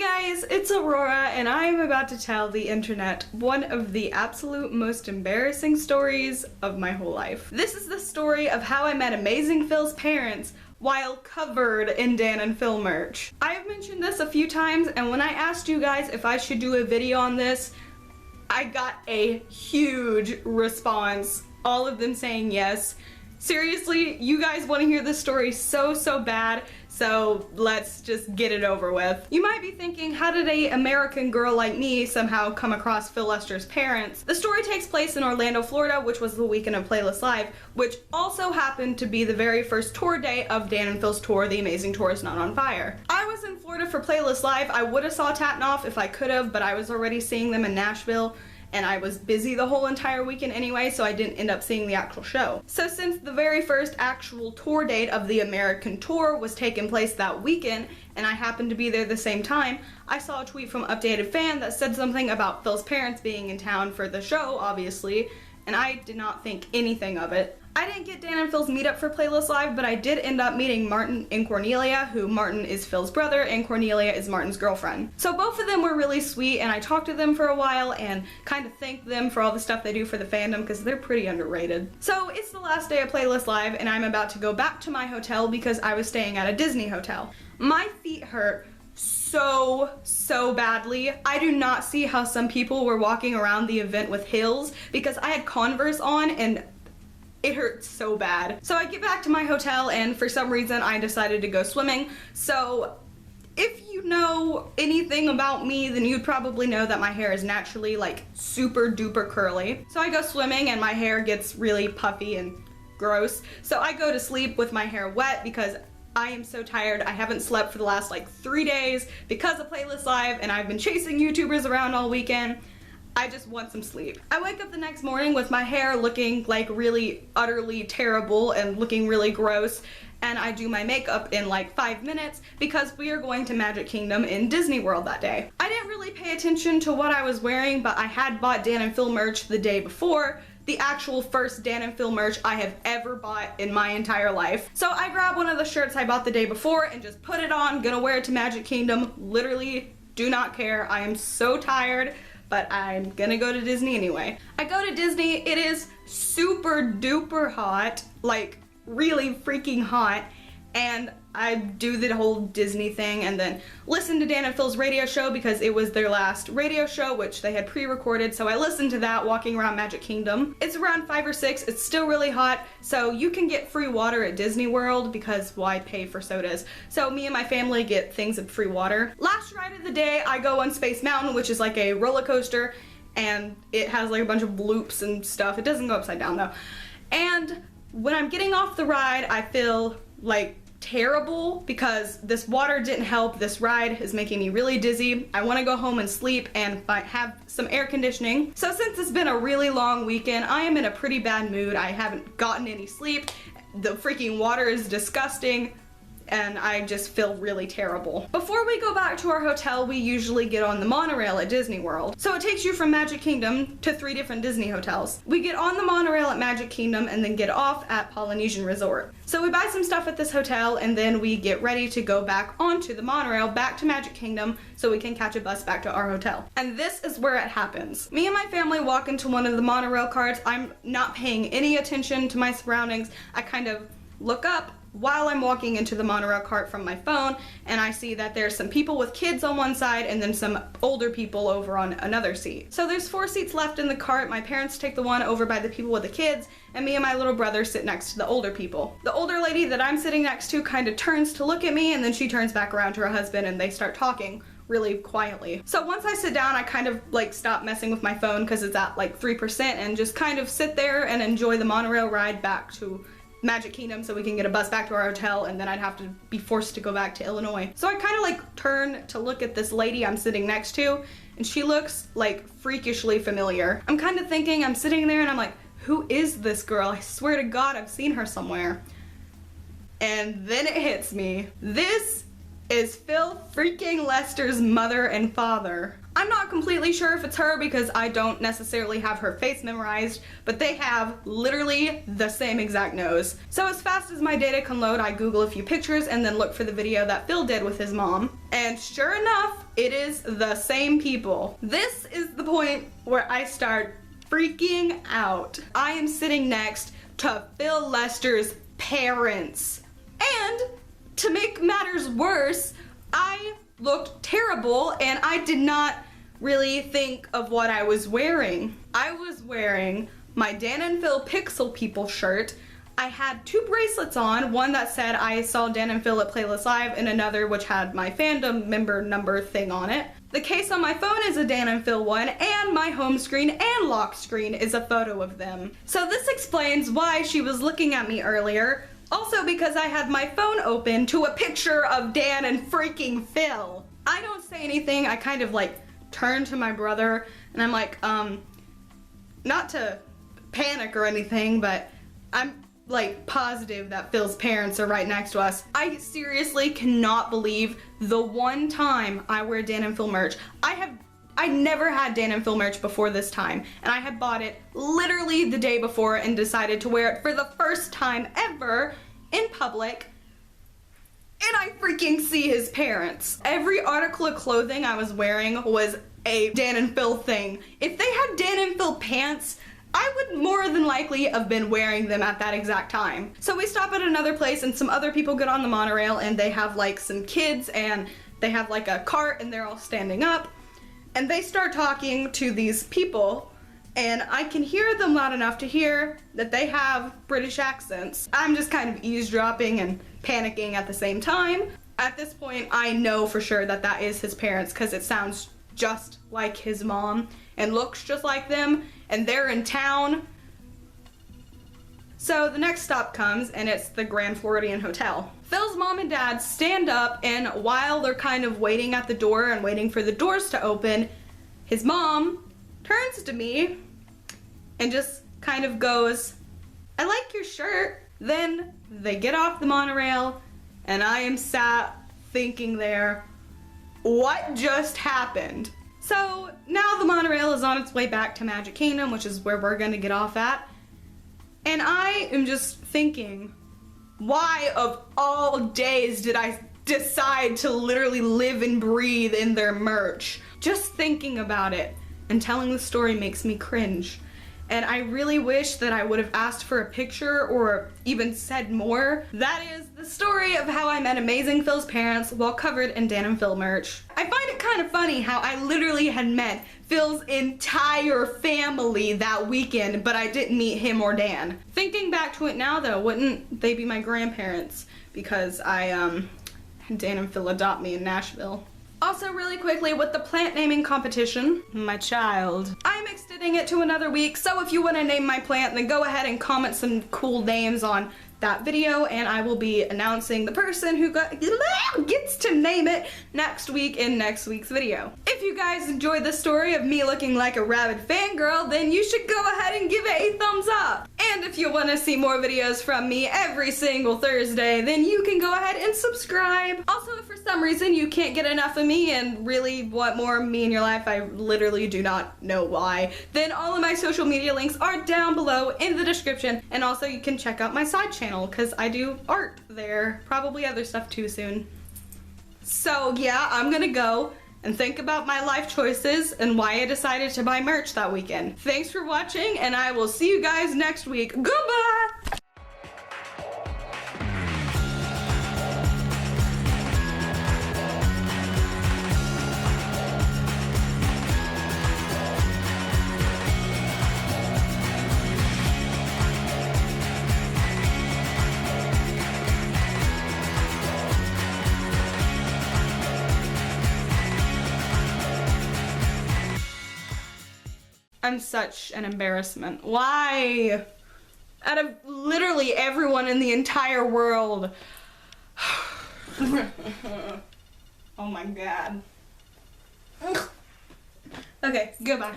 guys, it's Aurora, and I am about to tell the internet one of the absolute most embarrassing stories of my whole life. This is the story of how I met AmazingPhil's parents while covered in Dan and Phil merch. I have mentioned this a few times, and when I asked you guys if I should do a video on this, I got a huge response, all of them saying yes. Seriously, you guys want to hear this story so bad, so let's just get it over with. You might be thinking, how did a American girl like me somehow come across Phil Lester's parents? The story takes place in Orlando, Florida, which was the weekend of Playlist Live, which also happened to be the very first tour day of Dan and Phil's tour, The Amazing Tour Is Not on Fire. I was in Florida for Playlist Live. I would have saw Tatanoff if I could have, but I was already seeing them in Nashville, and I was busy the whole entire weekend anyway, so I didn't end up seeing the actual show. So since the very first actual tour date of the American tour was taking place that weekend, and I happened to be there the same time, I saw a tweet from Updated Fan that said something about Phil's parents being in town for the show, obviously, and I did not think anything of it. I didn't get Dan and Phil's meetup for Playlist Live, but I did end up meeting Martin and Cornelia, who Martin is Phil's brother and Cornelia is Martin's girlfriend. So both of them were really sweet, and I talked to them for a while and kind of thanked them for all the stuff they do for the fandom because they're pretty underrated. So it's the last day of Playlist Live, and I'm about to go back to my hotel because I was staying at a Disney hotel. My feet hurt so badly. I do not see how some people were walking around the event with heels because I had Converse on and it hurt so bad. So I get back to my hotel and for some reason I decided to go swimming. So if you know anything about me, then you'd probably know that my hair is naturally like super duper curly. So I go swimming and my hair gets really puffy and gross. So I go to sleep with my hair wet because I am so tired. I haven't slept for the last like 3 days because of Playlist Live, and I've been chasing YouTubers around all weekend. I just want some sleep. I wake up the next morning with my hair looking like really utterly terrible and looking really gross, and I do my makeup in like 5 minutes because we are going to Magic Kingdom in Disney World that day. I didn't really pay attention to what I was wearing, but I had bought Dan and Phil merch the day before, the actual first Dan and Phil merch I have ever bought in my entire life. So I grabbed one of the shirts I bought the day before and just put it on, gonna wear it to Magic Kingdom, literally do not care. I am so tired, but I'm gonna go to Disney anyway. I go to Disney, it is super duper hot, like really freaking hot, and I do the whole Disney thing and then listen to Dan and Phil's radio show because it was their last radio show, which they had pre-recorded, so I listened to that walking around Magic Kingdom. It's around 5 or 6, it's still really hot, so you can get free water at Disney World because why pay for sodas? So me and my family get things of free water. Last ride of the day, I go on Space Mountain, which is like a roller coaster, and it has like a bunch of loops and stuff. It doesn't go upside down though. And when I'm getting off the ride, I feel like terrible because this water didn't help. This ride is making me really dizzy. I want to go home and sleep and have some air conditioning. So since it's been a really long weekend, I am in a pretty bad mood. I haven't gotten any sleep. The freaking water is disgusting, and I just feel really terrible. Before we go back to our hotel, we usually get on the monorail at Disney World. So it takes you from Magic Kingdom to 3 different Disney hotels. We get on the monorail at Magic Kingdom and then get off at Polynesian Resort. So we buy some stuff at this hotel and then we get ready to go back onto the monorail back to Magic Kingdom so we can catch a bus back to our hotel. And this is where it happens. Me and my family walk into one of the monorail carts. I'm not paying any attention to my surroundings. I kind of look up while I'm walking into the monorail cart from my phone, and I see that there's some people with kids on one side and then some older people over on another seat. So there's 4 seats left in the cart. My parents take the one over by the people with the kids, and me and my little brother sit next to the older people. The older lady that I'm sitting next to kind of turns to look at me, and then she turns back around to her husband and they start talking really quietly. So once I sit down, I kind of like stop messing with my phone because it's at like 3% and just kind of sit there and enjoy the monorail ride back to Magic Kingdom so we can get a bus back to our hotel, and then I'd have to be forced to go back to Illinois. So I kind of like turn to look at this lady I'm sitting next to, and she looks like freakishly familiar. I'm kind of thinking, I'm sitting there and I'm like, who is this girl? I swear to God I've seen her somewhere. And then it hits me. This is Phil freaking Lester's mother and father. I'm not completely sure if it's her because I don't necessarily have her face memorized, but they have literally the same exact nose. So as fast as my data can load, I Google a few pictures and then look for the video that Phil did with his mom. And sure enough, it is the same people. This is the point where I start freaking out. I am sitting next to Phil Lester's parents. And to make matters worse, I looked terrible and I did not really think of what I was wearing. I was wearing my Dan and Phil Pixel People shirt. I had 2 bracelets on, one that said I saw Dan and Phil at Playlist Live and another which had my fandom member number thing on it. The case on my phone is a Dan and Phil one, and my home screen and lock screen is a photo of them. So this explains why she was looking at me earlier. Also because I had my phone open to a picture of Dan and freaking Phil. I don't say anything, I kind of like turn to my brother and I'm like, not to panic or anything, but I'm like positive that Phil's parents are right next to us. I seriously cannot believe the one time I wear Dan and Phil merch. I never had Dan and Phil merch before this time, and I had bought it literally the day before and decided to wear it for the first time ever in public, and I freaking see his parents. Every article of clothing I was wearing was a Dan and Phil thing. If they had Dan and Phil pants, I would more than likely have been wearing them at that exact time. So we stop at another place and some other people get on the monorail and they have like some kids and they have like a cart and they're all standing up and they start talking to these people and I can hear them loud enough to hear that they have British accents. I'm just kind of eavesdropping and panicking at the same time. At this point, I know for sure that that is his parents because it sounds just like his mom and looks just like them, and they're in town. So the next stop comes and it's the Grand Floridian Hotel. Phil's mom and dad stand up, and while they're kind of waiting at the door and waiting for the doors to open, his mom turns to me and just kind of goes, "I like your shirt." Then they get off the monorail and I am sat thinking there, what just happened? So now the monorail is on its way back to Magic Kingdom, which is where we're gonna get off at. And I am just thinking, why of all days did I decide to literally live and breathe in their merch? Just thinking about it and telling the story makes me cringe. And I really wish that I would have asked for a picture or even said more. That is the story of how I met AmazingPhil's parents while covered in Dan and Phil merch. I find it kind of funny how I literally had met Phil's entire family that weekend, but I didn't meet him or Dan. Thinking back to it now though, wouldn't they be my grandparents? Because Dan and Phil adopt me in Nashville. Also, really quickly, with the plant naming competition, my child, I'm extending it to another week, so if you want to name my plant, then go ahead and comment some cool names on that video, and I will be announcing the person who gets to name it next week in next week's video. If you guys enjoyed the story of me looking like a rabid fangirl, then you should go ahead and give it a thumbs up. And if you want to see more videos from me every single Thursday, then you can go ahead and subscribe. Also, if for some reason you can't get enough of me and really want more of me in your life, I literally do not know why, then all of my social media links are down below in the description, and also you can check out my side channel because I do art there, probably other stuff too soon. So yeah, I'm gonna go and think about my life choices and why I decided to buy merch that weekend. Thanks for watching, and I will see you guys next week. Goodbye! I'm such an embarrassment. Why? Out of literally everyone in the entire world. Oh my god. Okay, goodbye.